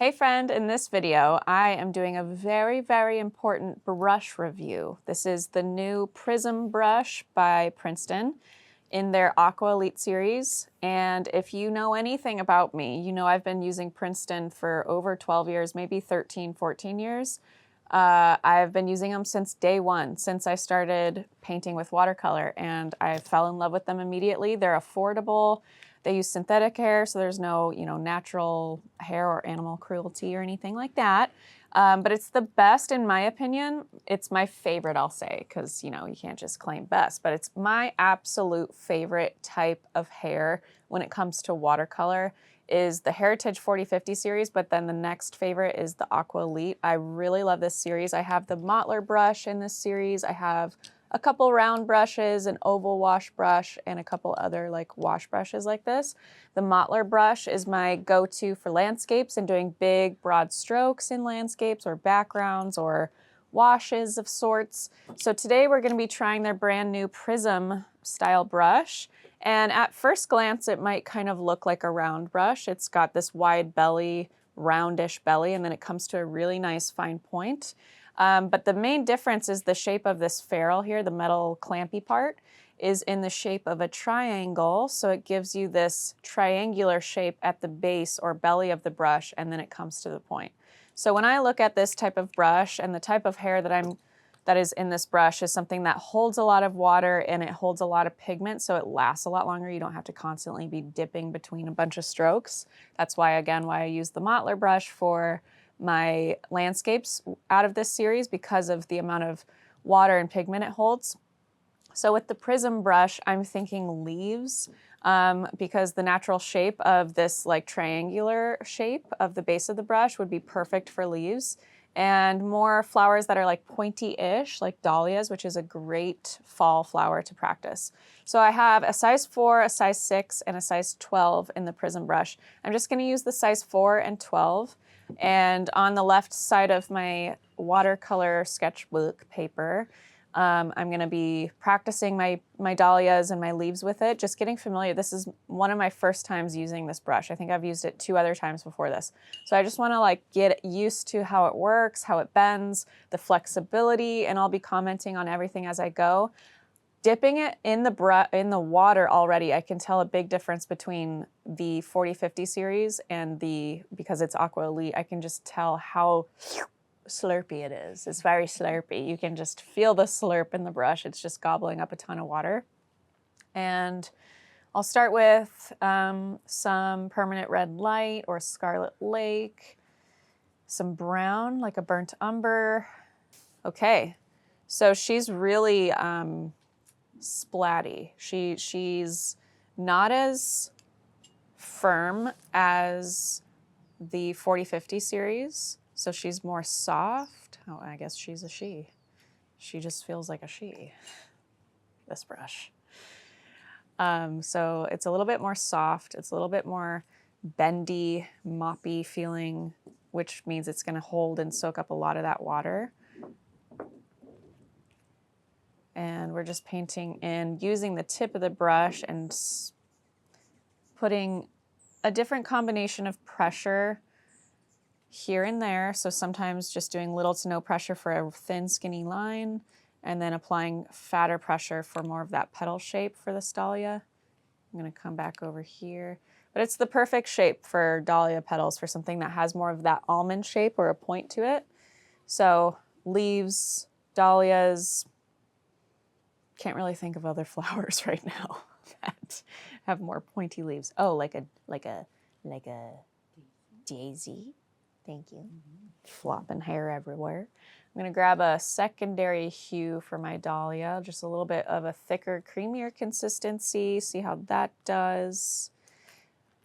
Hey friend, in this video, I am doing a very important brush review. This is the new Prism Brush by Princeton in their Aqua Elite series. And if you know anything about me, you know I've been using Princeton for over 12 years, maybe 13, 14 years. I've been using them since day one, since I started painting with watercolor, and I fell in love with them immediately. They're affordable. They use synthetic hair, so there's no, natural hair or animal cruelty or anything like that. But it's the best in my opinion. It's my favorite, I'll say, because, you can't just claim best, but it's my absolute favorite type of hair when it comes to watercolor is the Heritage 4050 series, but then the next favorite is the Aqua Elite. I really love this series. I have the Mottler brush in this series. I have a couple round brushes, an oval wash brush, and a couple other wash brushes like this. The Mottler brush is my go-to for landscapes and doing big, broad strokes in landscapes or backgrounds or washes of sorts. So today we're going to be trying their brand new Prism style brush. And at first glance, it might kind of look like a round brush. It's got this wide belly, roundish belly, and then it comes to a really nice fine point. But the main difference is the shape of this ferrule here, the metal clampy part, is in the shape of a triangle. So it gives you this triangular shape at the base or belly of the brush, and then it comes to the point. So when I look at this type of brush and the type of hair that is in this brush is something that holds a lot of water and it holds a lot of pigment, so it lasts a lot longer. You don't have to constantly be dipping between a bunch of strokes. That's why, again, why I use the Mottler brush for my landscapes out of this series, because of the amount of water and pigment it holds. So with the Prism brush, I'm thinking leaves, because the natural shape of this triangular shape of the base of the brush would be perfect for leaves, and more flowers that are pointy-ish, like dahlias, which is a great fall flower to practice. So I have a size 4, a size 6, and a size 12 in the Prism brush. I'm just going to use the size 4 and 12. And on the left side of my watercolor sketchbook paper, I'm going to be practicing my dahlias and my leaves with it, just getting familiar. This is one of my first times using this brush. I think I've used it 2 other times before this. So I just want to get used to how it works, how it bends, the flexibility, and I'll be commenting on everything as I go. Dipping it in the water already, I can tell a big difference between the 4050 series and because it's Aqua Elite, I can just tell how slurpy it is. It's very slurpy. You can just feel the slurp in the brush. It's just gobbling up a ton of water. And I'll start with some permanent red light or scarlet lake, some brown like a burnt umber. Okay, so she's really splatty. She's not as firm as the 4050 series, so she's more soft. Oh, I guess she's a she. She just feels like a she, this brush. So it's a little bit more soft. It's a little bit more bendy, moppy feeling, which means it's going to hold and soak up a lot of that water. And we're just painting in, using the tip of the brush and putting a different combination of pressure here and there. So sometimes just doing little to no pressure for a thin, skinny line, and then applying fatter pressure for more of that petal shape for this dahlia. I'm going to come back over here. But it's the perfect shape for dahlia petals, for something that has more of that almond shape or a point to it. So leaves, dahlias, can't really think of other flowers right now that have more pointy leaves. Oh, like a daisy. Thank you. Flopping hair everywhere. I'm going to grab a secondary hue for my dahlia, just a little bit of a thicker, creamier consistency. See how that does.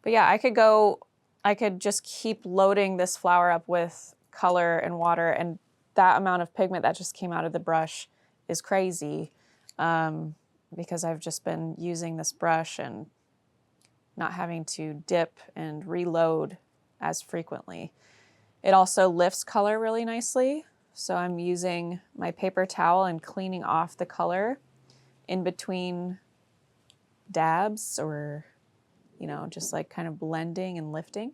But yeah, I could just keep loading this flower up with color and water, and that amount of pigment that just came out of the brush is crazy. Because I've just been using this brush and not having to dip and reload as frequently. It also lifts color really nicely. So I'm using my paper towel and cleaning off the color in between dabs, or, just kind of blending and lifting.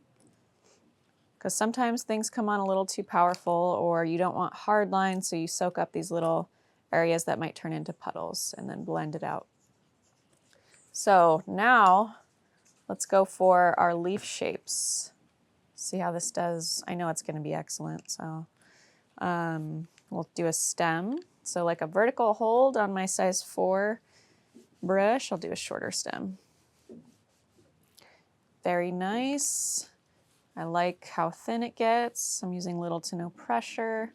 because sometimes things come on a little too powerful, or you don't want hard lines, so you soak up these little areas that might turn into puddles and then blend it out. So now let's go for our leaf shapes. See how this does. I know it's going to be excellent. So we'll do a stem. So like a vertical hold on my size 4 brush, I'll do a shorter stem. Very nice. I like how thin it gets. I'm using little to no pressure.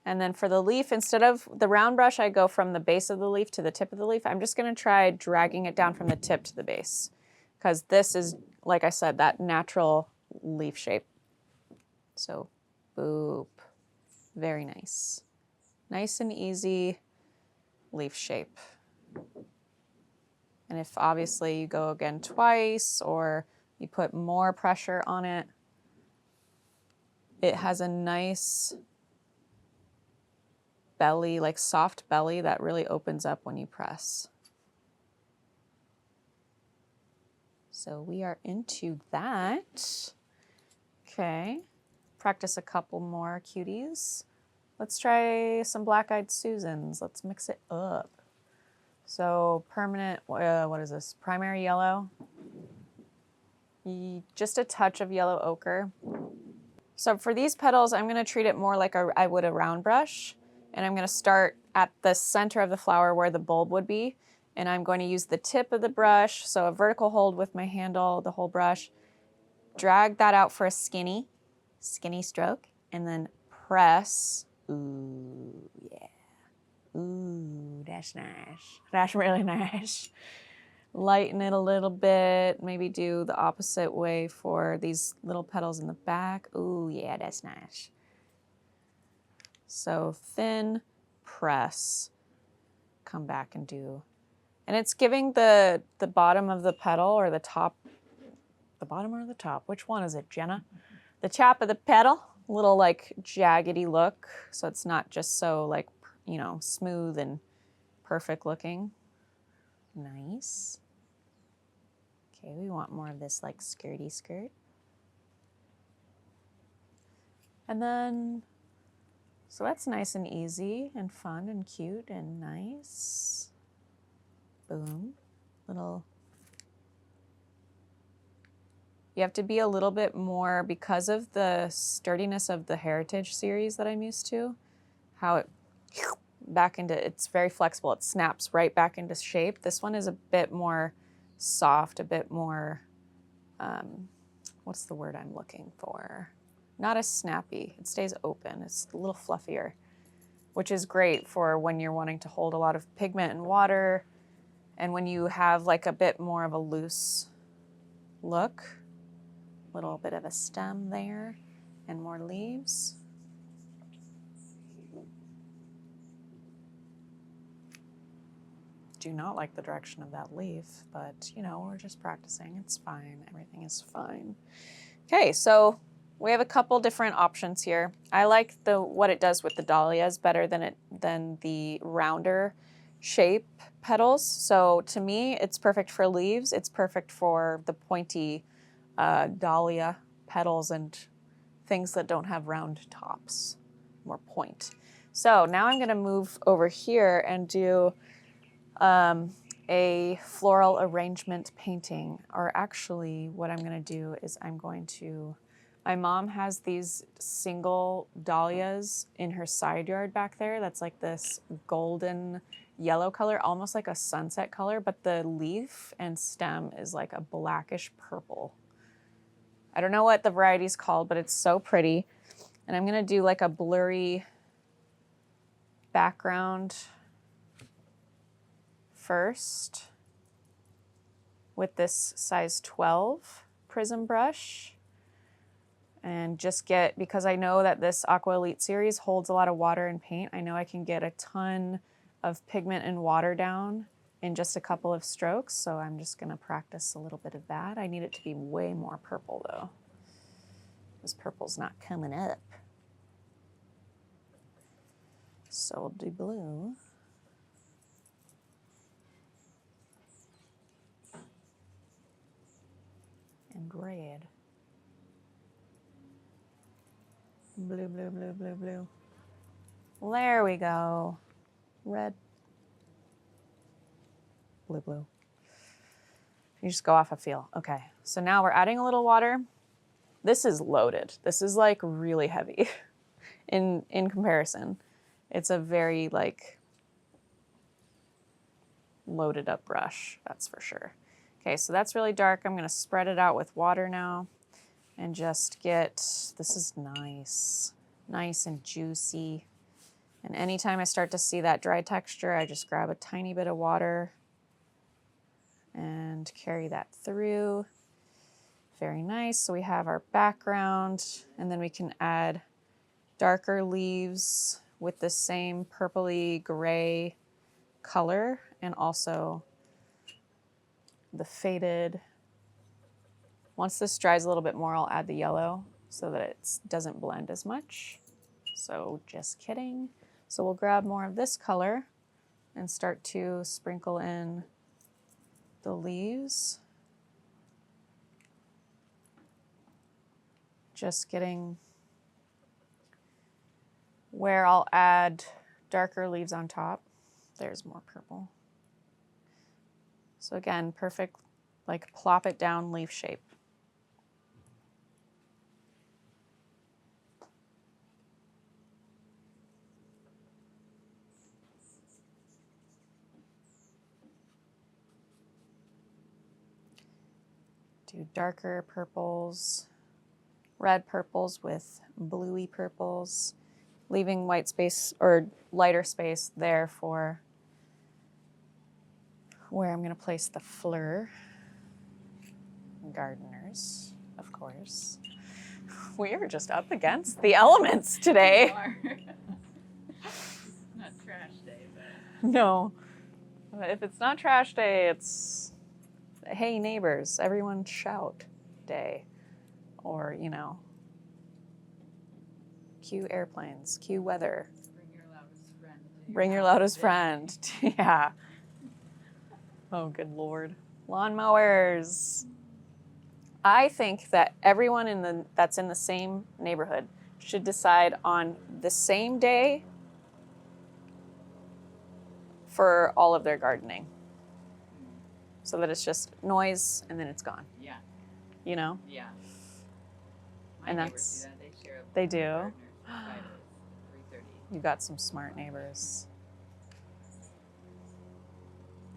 And then for the leaf, instead of the round brush, I go from the base of the leaf to the tip of the leaf. I'm just going to try dragging it down from the tip to the base, because this is, like I said, that natural leaf shape. So, boop. Very nice. Nice and easy leaf shape. And if obviously you go again twice or you put more pressure on it, it has a nice belly, like soft belly that really opens up when you press. So we are into that. Okay, practice a couple more cuties. Let's try some Black-Eyed Susans. Let's mix it up. So permanent, what is this? Primary yellow. Just a touch of yellow ochre. So for these petals, I'm gonna treat it more like I would a round brush. And I'm gonna start at the center of the flower where the bulb would be. And I'm going to use the tip of the brush, so a vertical hold with my handle, the whole brush. Drag that out for a skinny stroke, and then press. Ooh, yeah. Ooh, that's nice. That's really nice. Lighten it a little bit. Maybe do the opposite way for these little petals in the back. Ooh, yeah, that's nice. So thin, press, come back and do. And it's giving the bottom of the petal, or the top, the bottom or the top? Which one is it, Jenna? The top of the petal, a little like jaggedy look. So it's not just so like, you know, smooth and perfect looking. Nice. Okay, we want more of this like skirty skirt. And then, so that's nice and easy and fun and cute and nice. Boom. Little. You have to be a little bit more, because of the sturdiness of the Heritage series that I'm used to, how it back into, it's very flexible. It snaps right back into shape. This one is a bit more soft, a bit more, what's the word I'm looking for? Not as snappy. It stays open. It's a little fluffier, which is great for when you're wanting to hold a lot of pigment and water, and when you have like a bit more of a loose look. Little bit of a stem there and more leaves. Do not like the direction of that leaf, but you know, we're just practicing. It's fine. Everything is fine. Okay, so we have a couple different options here. I like what it does with the dahlias better than the rounder shape petals. So to me, it's perfect for leaves. It's perfect for the pointy dahlia petals and things that don't have round tops, more point. So now I'm going to move over here and do a floral arrangement painting. Or actually, what I'm going to do is my mom has these single dahlias in her side yard back there. That's like this golden yellow color, almost like a sunset color, but the leaf and stem is like a blackish purple. I don't know what the variety is called, but it's so pretty. And I'm gonna do like a blurry background first with this size 12 Prism brush. And just because I know that this Aqua Elite series holds a lot of water and paint, I know I can get a ton of pigment and water down in just a couple of strokes. So I'm just gonna practice a little bit of that. I need it to be way more purple though. This purple's not coming up. So we'll do blue. And red. Blue, blue, blue, blue, blue. There we go. Red. Blue, blue. You just go off a feel. Okay, so now we're adding a little water. This is loaded. This is like really heavy in comparison. It's a very like loaded up brush, that's for sure. Okay, so that's really dark. I'm gonna spread it out with water now and just get, this is nice, nice and juicy. And anytime I start to see that dry texture, I just grab a tiny bit of water and carry that through. Very nice. So we have our background, and then we can add darker leaves with the same purpley gray color, and also the faded. Once this dries a little bit more, I'll add the yellow so that it doesn't blend as much. So just kidding. So we'll grab more of this color and start to sprinkle in the leaves. Just getting where I'll add darker leaves on top. There's more purple. So again, perfect, like plop it down leaf shape. Do darker purples, red purples with bluey purples, leaving white space or lighter space there for where I'm going to place the fleur. Gardeners, of course. We are just up against the elements today. Not trash day, but... No. If it's not trash day, it's hey neighbors, everyone shout day. Or, you know, cue airplanes, cue weather. Bring your loudest friend. Bring your loudest friend. Yeah. Oh, good Lord. Lawnmowers. I think that everyone that's in the same neighborhood should decide on the same day for all of their gardening. So that it's just noise and then it's gone. Yeah. You know? Yeah. My And neighbors do that. They share up. They do? Gardeners on Fridays, 3:30. You got some smart neighbors.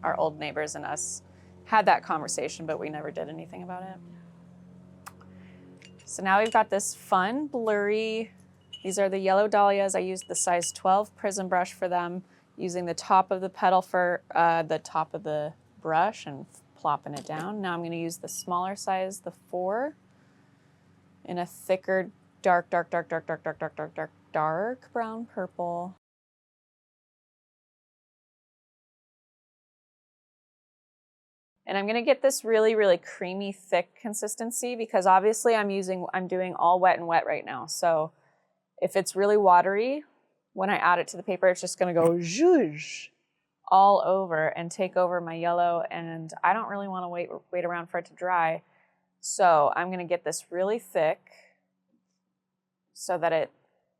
Our old neighbors and us had that conversation, but we never did anything about it. So now we've got this fun, blurry, these are the yellow dahlias. I used the size 12 Prism brush for them, using the top of the petal for the top of the brush and plopping it down. Now I'm going to use the smaller size, the 4, in a thicker, dark brown purple. And I'm gonna get this really, really creamy, thick consistency because obviously I'm doing all wet and wet right now. So if it's really watery, when I add it to the paper, it's just gonna go zhuzh all over and take over my yellow, and I don't really wanna wait around for it to dry. So I'm gonna get this really thick so that it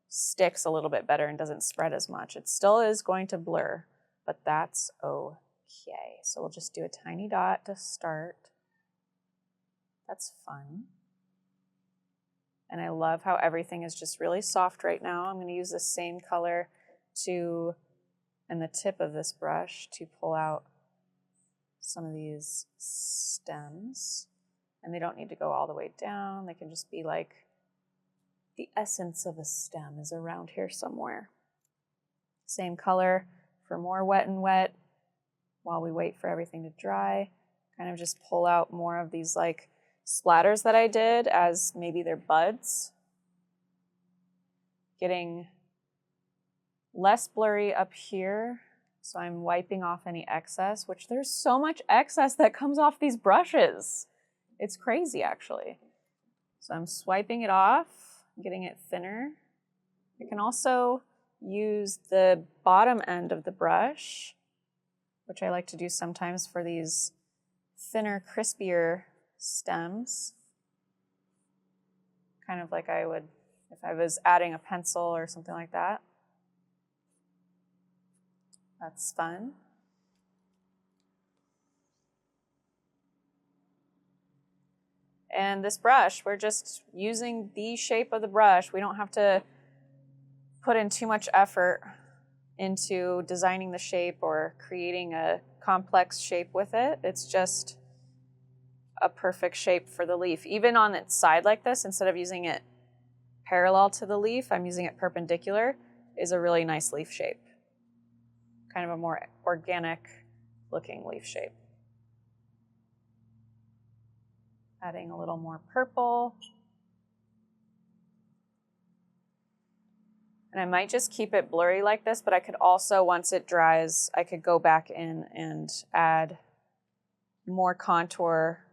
sticks a little bit better and doesn't spread as much. It still is going to blur, but that's okay. So we'll just do a tiny dot to start. That's fun. And I love how everything is just really soft right now. I'm going to use the same color and the tip of this brush to pull out some of these stems. And they don't need to go all the way down. They can just be like, the essence of a stem is around here somewhere. Same color for more wet and wet. While we wait for everything to dry, kind of just pull out more of these like splatters that I did as maybe they're buds. Getting less blurry up here. So I'm wiping off any excess, which there's so much excess that comes off these brushes. It's crazy actually. So I'm swiping it off, getting it thinner. I can also use the bottom end of the brush, which I like to do sometimes for these thinner, crispier stems. Kind of like I would if I was adding a pencil or something like that. That's fun. And this brush, we're just using the shape of the brush. We don't have to put in too much effort into designing the shape or creating a complex shape with it. It's just a perfect shape for the leaf. Even on its side like this, instead of using it parallel to the leaf, I'm using it perpendicular, is a really nice leaf shape. Kind of a more organic looking leaf shape. Adding a little more purple. And I might just keep it blurry like this, but I could also, once it dries, I could go back in and add more contour,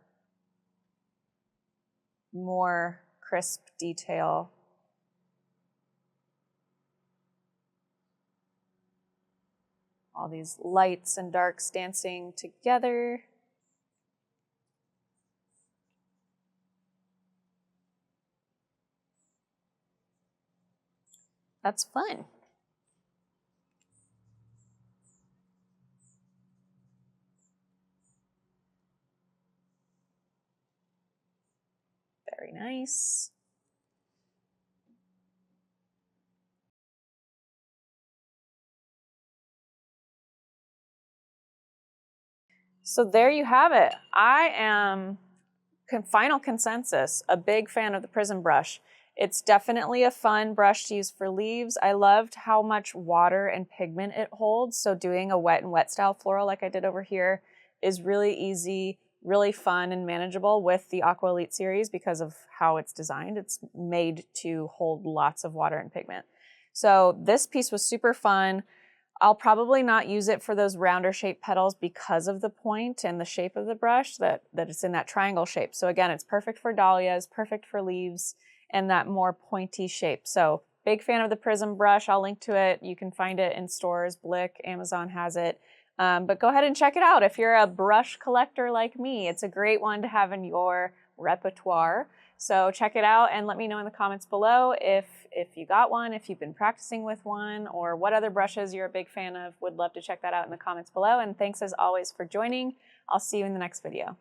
more crisp detail. All these lights and darks dancing together. That's fun. Very nice. So there you have it. I am, final consensus, a big fan of the Prism brush. It's definitely a fun brush to use for leaves. I loved how much water and pigment it holds. So doing a wet and wet style floral like I did over here is really easy, really fun and manageable with the Aqua Elite series because of how it's designed. It's made to hold lots of water and pigment. So this piece was super fun. I'll probably not use it for those rounder shaped petals because of the point and the shape of the brush, that it's in that triangle shape. So again, it's perfect for dahlias, perfect for leaves, and that more pointy shape. So big fan of the Prism brush. I'll link to it. You can find it in stores, Blick, Amazon has it. But go ahead and check it out. If you're a brush collector like me, it's a great one to have in your repertoire. So check it out and let me know in the comments below if you got one, if you've been practicing with one, or what other brushes you're a big fan of. Would love to check that out in the comments below. And thanks as always for joining. I'll see you in the next video.